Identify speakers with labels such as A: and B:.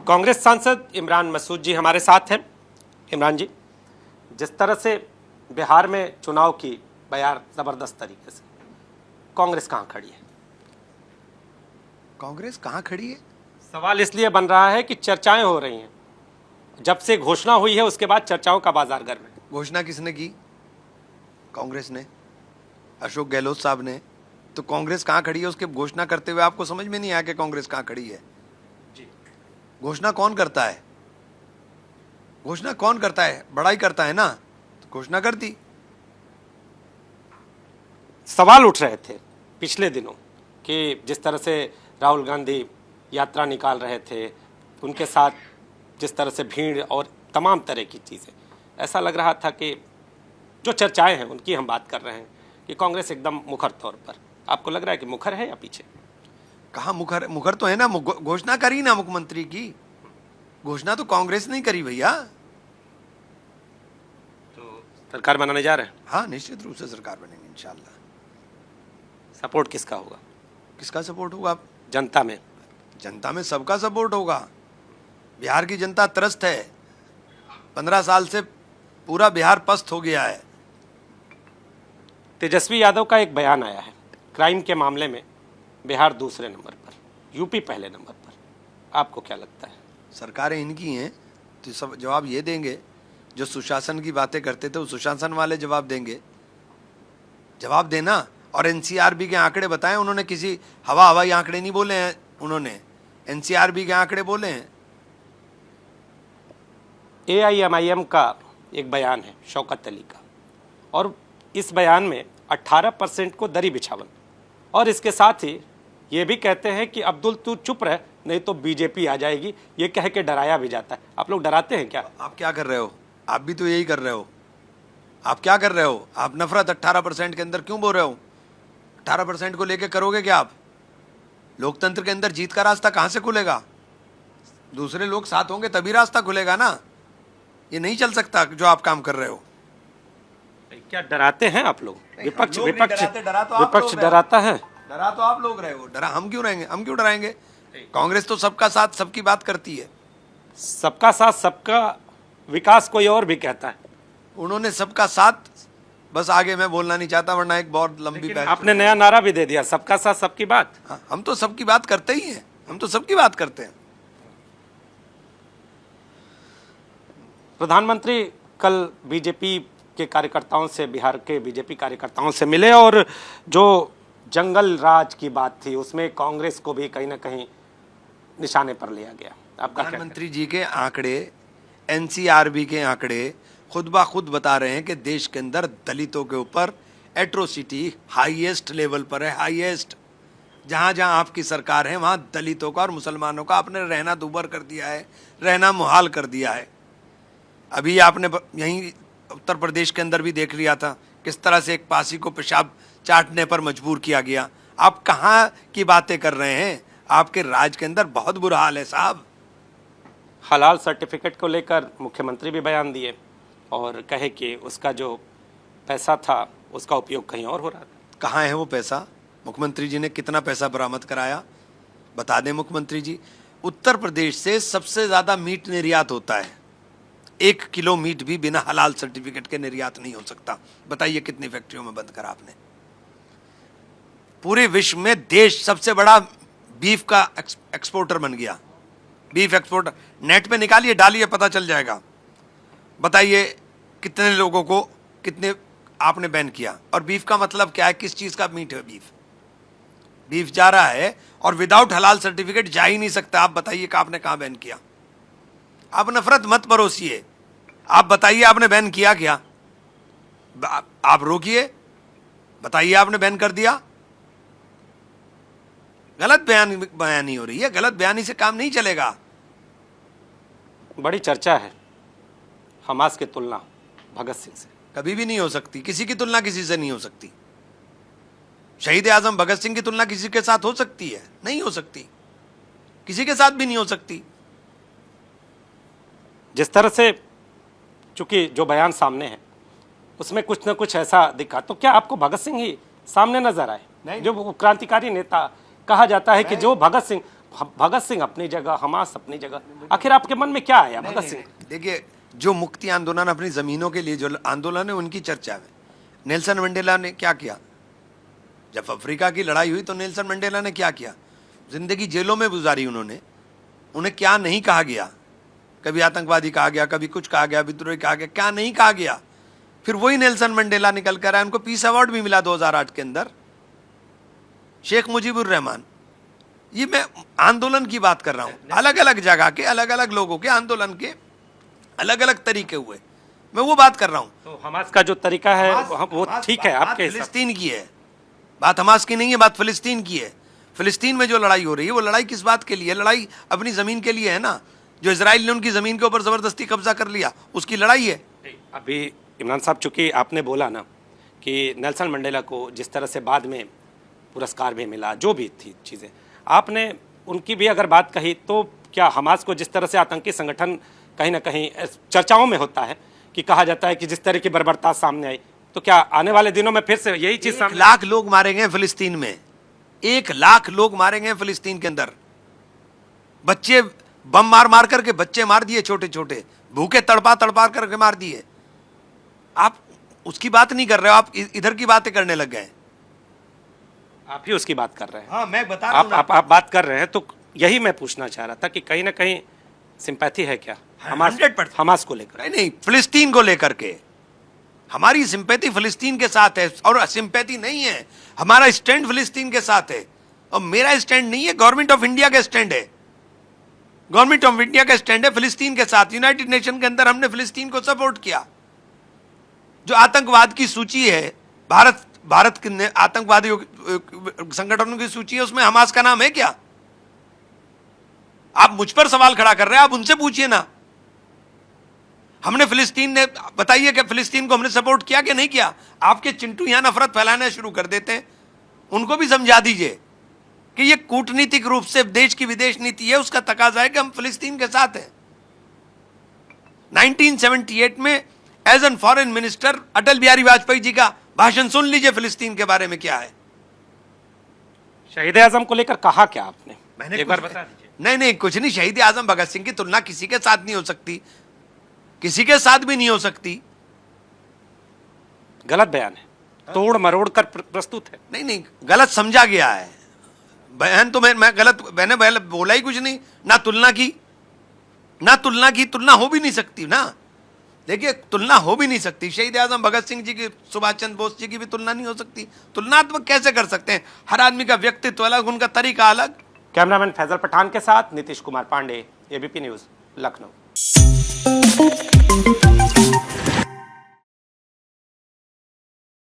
A: कांग्रेस सांसद इमरान मसूद जी हमारे साथ हैं। इमरान जी, जिस तरह से बिहार में चुनाव की बयार जबरदस्त तरीके से, कांग्रेस कहां खड़ी है?
B: कांग्रेस कहां खड़ी है?
A: सवाल इसलिए बन रहा है कि चर्चाएं हो रही हैं। जब से घोषणा हुई है उसके बाद चर्चाओं का बाजार गर्म है।
B: घोषणा किसने की? कांग्रेस ने, अशोक गहलोत साहब ने। तो कांग्रेस कहां खड़ी है उसके घोषणा करते हुए आपको समझ में नहीं आया कि कांग्रेस कहां खड़ी है?
A: जी,
B: घोषणा कौन करता है? घोषणा कौन करता है? बड़ाई करता है ना, तो घोषणा कर दी।
A: सवाल उठ रहे थे पिछले दिनों कि जिस तरह से राहुल गांधी यात्रा निकाल रहे थे, उनके साथ जिस तरह से भीड़ और तमाम तरह की चीज़ें, ऐसा लग रहा था कि जो चर्चाएं हैं उनकी हम बात कर रहे हैं कि कांग्रेस एकदम मुखर तौर पर, आपको लग रहा है कि मुखर है या पीछे?
B: कहा मुखर? मुखर तो है ना, घोषणा करी ना मुख्यमंत्री की। घोषणा तो कांग्रेस नहीं करी भैया।
A: तो सरकार बनाने जा रहे हैं।
B: हाँ, निश्चित रूप से सरकार बनेगी इंशाल्लाह।
A: सपोर्ट किसका होगा?
B: किसका सपोर्ट होगा?
A: जनता में?
B: जनता में सबका सपोर्ट होगा। बिहार की जनता त्रस्त है। 15 साल से पूरा बिहार पस्त हो गया है।
A: तेजस्वी यादव का एक बयान आया है, क्राइम के मामले में बिहार दूसरे नंबर पर, यूपी पहले नंबर पर। आपको क्या लगता है?
B: सरकारें इनकी हैं तो सब जवाब ये देंगे। जो सुशासन की बातें करते थे वो सुशासन वाले जवाब देंगे। जवाब देना। और एनसीआरबी के आंकड़े बताएं उन्होंने, किसी हवाई आंकड़े नहीं बोले हैं उन्होंने, एनसीआरबी के आंकड़े बोले हैं।
A: एआईएमआईएम का एक बयान है शौकत अली का, और इस बयान में 18% को दरी बिछावन, और इसके साथ ही ये भी कहते हैं कि अब्दुल तू चुप रह नहीं तो बीजेपी आ जाएगी, ये कह के डराया भी जाता है। आप लोग डराते हैं क्या?
B: आप क्या कर रहे हो? आप भी तो यही कर रहे हो। आप क्या कर रहे हो? आप नफरत 18% के अंदर क्यों बोल रहे हो? 18% को लेके करोगे क्या आप? लोकतंत्र के अंदर जीत का रास्ता कहां से खुलेगा? दूसरे लोग साथ होंगे तभी रास्ता खुलेगा ना। ये नहीं चल सकता जो आप काम कर रहे हो।
A: क्या डराते हैं आप लोग? विपक्ष विपक्ष
B: विपक्ष
A: डराता है।
B: डरा तो आप लोग रहे हो। डरा हम क्यों रहेंगे? हम क्यों डराएंगे? कांग्रेस तो सबका साथ सबकी बात करती है।
A: सबका साथ सबका विकास कोई और भी कहता है।
B: उन्होंने सबका साथ, बस आगे मैं बोलना नहीं चाहता वरना एक बहुत लंबी बात।
A: आपने नया नारा भी दे दिया, सबका साथ सबकी बात।
B: हाँ, हम तो सबकी बात करते ही हैं। हम तो सबकी बात करते हैं।
A: प्रधानमंत्री कल बीजेपी के कार्यकर्ताओं से, बिहार के बीजेपी कार्यकर्ताओं से मिले, और जो जंगल राज की बात थी उसमें कांग्रेस को भी कहीं ना कहीं निशाने पर लिया गया। आपका
B: प्रधानमंत्री जी के आंकड़े, एनसीआरबी के आंकड़े खुद ब खुद बता रहे हैं कि देश के अंदर दलितों के ऊपर एट्रोसिटी हाईएस्ट लेवल पर है। हाईएस्ट। जहाँ जहाँ आपकी सरकार है वहाँ दलितों का और मुसलमानों का आपने रहना दूभर कर दिया है, रहना मुहाल कर दिया है। अभी आपने यहीं उत्तर प्रदेश के अंदर भी देख लिया था किस तरह से एक पासी को पेशाब चाटने पर मजबूर किया गया। आप कहाँ की बातें कर रहे हैं? आपके राज के अंदर बहुत बुरा हाल है साहब।
A: हलाल सर्टिफिकेट को लेकर मुख्यमंत्री भी बयान दिए और कहे कि उसका जो पैसा था उसका उपयोग कहीं और हो रहा था।
B: कहाँ है वो पैसा? मुख्यमंत्री जी ने कितना पैसा बरामद कराया? बता दें मुख्यमंत्री जी। उत्तर प्रदेश से सबसे ज़्यादा मीट निर्यात होता है। 1 किलो मीट भी बिना हलाल सर्टिफिकेट के निर्यात नहीं हो सकता। बताइए कितनी फैक्ट्रियों में बंद करा आपने? पूरे विश्व में देश सबसे बड़ा बीफ का एक्सपोर्टर बन गया। Beef exporter. नेट पे निकालिए, डालिए, पता चल जाएगा। बताइए कितने लोगों को कितने आपने बैन किया। और बीफ का मतलब क्या है? किस चीज का मीट है बीफ? बीफ जा रहा है और विदाउट हलाल सर्टिफिकेट जा ही नहीं सकता। आप बताइए कि आपने कहां बैन किया? आप नफरत मत परोसिए। आप बताइए आपने बैन किया क्या? आप रोकिए, बताइए आपने बैन कर दिया। गलत बयानी हो रही है। गलत बयानी से काम नहीं चलेगा।
A: बड़ी चर्चा है हमास की तुलना भगत सिंह से।
B: कभी भी नहीं हो सकती। किसी की तुलना किसी से नहीं हो सकती। शहीद आजम भगत सिंह की तुलना किसी के साथ हो सकती है? नहीं हो सकती। किसी के साथ भी नहीं हो सकती।
A: जिस तरह से चूंकि जो बयान सामने है उसमें कुछ न कुछ ऐसा दिखा, तो क्या आपको भगत सिंह ही सामने नजर आए? जो क्रांतिकारी नेता कहा जाता है कि जो भगत सिंह भगत सिंह अपनी जगह, हमास अपनी जगह, आखिर आपके मन में क्या आया भगत सिंह?
B: देखिए, जो मुक्ति आंदोलन अपनी जमीनों के लिए जो आंदोलन है उनकी चर्चा में नेल्सन मंडेला ने क्या किया? जब अफ्रीका की लड़ाई हुई तो नेल्सन मंडेला ने क्या किया? जिंदगी जेलों में गुजारी उन्होंने। उन्हें क्या नहीं कहा गया? कभी आतंकवादी कहा गया, कभी कुछ कहा गया, विद्रोही कहा गया, क्या नहीं कहा गया? फिर वही नेल्सन मंडेला निकल कर आए, उनको पीस अवार्ड भी मिला 2008 के अंदर। शेख मुजीबुर रहमान, ये मैं आंदोलन की बात कर रहा हूं। अलग अलग जगह के अलग अलग लोगों के आंदोलन के अलग अलग तरीके हुए, मैं वो बात कर रहा हूं।
A: तो हमास का जो तरीका है वो ठीक है आपके हिसाब से?
B: फिलिस्तीन की है बात, हमास की नहीं है बात, फिलिस्तीन की है। फिलिस्तीन में जो लड़ाई हो रही है वो लड़ाई किस बात के लिए? लड़ाई अपनी जमीन के लिए है ना। जो इजराइल ने उनकी जमीन के ऊपर जबरदस्ती कब्जा कर लिया, उसकी लड़ाई है।
A: अभी इमरान साहब, चूंकि आपने बोला ना कि नेल्सन मंडेला को जिस तरह से बाद में पुरस्कार भी मिला, जो भी थी चीज़ें, आपने उनकी भी अगर बात कही, तो क्या हमास को जिस तरह से आतंकी संगठन कहीं ना कहीं चर्चाओं में होता है कि कहा जाता है कि जिस तरह की बर्बरता सामने आई, तो क्या आने वाले दिनों में फिर से यही चीज
B: 1 लाख लोग मारे गए फिलिस्तीन में, 1 लाख लोग मारे गए फिलिस्तीन के अंदर। बच्चे बम मार मार करके बच्चे मार दिए, छोटे छोटे भूखे तड़पा तड़पा करके मार दिए। आप उसकी बात नहीं कर रहे हो, आप इधर की बातें करने लग गए।
A: आप ही उसकी बात कर रहे हैं।
B: हाँ, मैं बता रहा हूं ना।
A: आप बात कर रहे हैं, तो यही मैं पूछना चाह रहा था कि कहीं ना कहीं सिंपैथी है क्या
B: 100%
A: हमास को लेकर?
B: नहीं, फिलिस्तीन को लेकर के हमारी सिंपैथी फिलिस्तीन के साथ है। और सिंपैथी नहीं है, हमारा स्टैंड फिलिस्तीन के साथ है। और मेरा स्टैंड नहीं है, गवर्नमेंट ऑफ इंडिया का स्टैंड है। गवर्नमेंट ऑफ इंडिया का स्टैंड है फिलिस्तीन के साथ। यूनाइटेड नेशन के अंदर हमने फिलिस्तीन को सपोर्ट किया। जो आतंकवाद की सूची है, भारत के आतंकवादी संगठनों की सूची है, उसमें हमास का नाम है क्या? आप मुझ पर सवाल खड़ा कर रहे हैं, आप उनसे पूछिए ना। हमने फिलिस्तीन ने, बताइए कि फिलिस्तीन को हमने सपोर्ट किया कि नहीं किया? आपके चिंटू यहां नफरत फैलाना शुरू कर देते हैं, उनको भी समझा दीजिए कि ये कूटनीतिक रूप से देश की विदेश नीति है, उसका तकाजा है कि हम फिलिस्तीन के साथ हैं। 1978 में as an foreign minister Atal Bihari Vajpayee ji का भाषण सुन लीजिए फिलिस्तीन के बारे में क्या है।
A: शहीद आजम को लेकर कहा क्या आपने?
B: मैंने
A: एक बार बता दीजिए।
B: नहीं, कुछ नहीं। शहीद आजम भगत सिंह की तुलना किसी के साथ नहीं हो सकती, किसी के साथ भी नहीं हो सकती।
A: गलत बयान है, तोड़ मरोड़ कर प्रस्तुत है।
B: नहीं, गलत समझा गया है बयान। तो मैंने बोला ही कुछ नहीं। ना तुलना की, तुलना हो भी नहीं सकती ना। देखिए, तुलना हो भी नहीं सकती। शहीद आजम भगत सिंह जी की, सुभाष चंद्र बोस जी की भी तुलना नहीं हो सकती। तुलनात्मक कैसे कर सकते हैं? हर आदमी का व्यक्तित्व अलग, उनका तरीका अलग।
A: कैमरामैन फैजल पठान के साथ नीतीश कुमार पांडे, एबीपी न्यूज, लखनऊ।